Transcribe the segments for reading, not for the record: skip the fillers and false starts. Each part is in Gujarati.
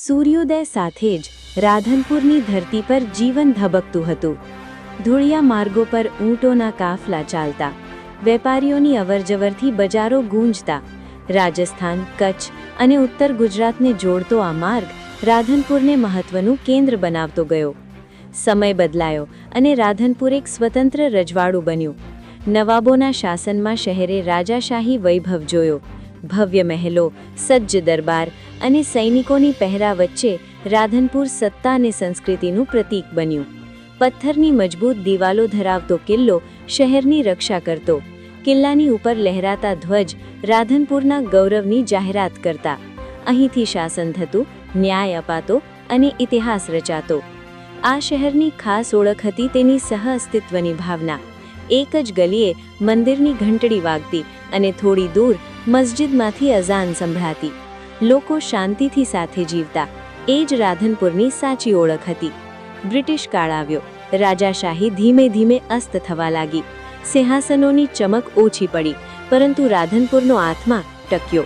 સૂર્યોદય સાથે જ રાધનપુરની ધરતી પર જીવન ધબકતું હતું. ધૂળિયા માર્ગો પર ઊંટોના કાફલા ચાલતા, વેપારીઓની અવરજવરથી બજારો ગૂંજતા. રાજસ્થાન, કચ્છ અને ઉત્તર ગુજરાતને જોડતો આ માર્ગ રાધનપુરને મહત્વનું કેન્દ્ર બનાવતો ગયો. સમય બદલાયો અને રાધનપુર એક સ્વતંત્ર રજવાડું બન્યું. નવાબોના શાસનમાં શહેરે રાજાશાહી વૈભવ જોયો. ભવ્ય મહેલો, સજ્જ દરબાર અને સૈનિકોની પહેરા વચ્ચે રાધનપુર સત્તા અને સંસ્કૃતિનું પ્રતીક બન્યું. પથ્થરની મજબૂત દિવાલો ધરાવતો કિલ્લો શહેરની રક્ષા કરતો. કિલ્લાની ઉપર લહેરાતા ધ્વજ રાધનપુરના ગૌરવની જાહેરાત કરતા. અહીંથી શાસન થતું, ન્યાય અપાતો અને ઇતિહાસ રચાતો. આ શહેરની ખાસ ઓળખ હતી તેની સહઅસ્તિત્વની ભાવના. એક જ ગલીએ મંદિરની ઘંટડી વાગતી અને થોડી દૂર મસ્જિદમાંથી અઝાન સંભળાતી. લોકો શાંતિથી સાથે જીવતા. એ જ રાધનપુરની સાચી ઓળખ હતી. બ્રિટિશ કાળ આવ્યો. રાજાશાહી ધીમે ધીમે અસ્ત થવા લાગી. સિંહાસનોની ચમક ઓછી પડી, પરંતુ રાધનપુરનો આત્મા ટક્યો.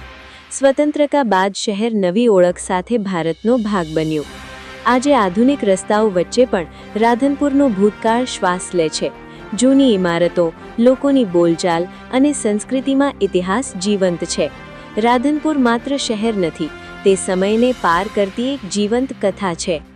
સ્વતંત્રતા બાદ શહેર નવી ઓળખ સાથે ભારતનો ભાગ બન્યો. આજે આધુનિક રસ્તાઓ વચ્ચે પણ રાધનપુરનો ભૂતકાળ શ્વાસ લે છે. જૂની ઇમારતો, લોકોની બોલચાલ અને સંસ્કૃતિમાં ઇતિહાસ જીવંત છે. રાધનપુર માત્ર શહેર નથી, તે સમયને પાર કરતી એક જીવંત કથા છે.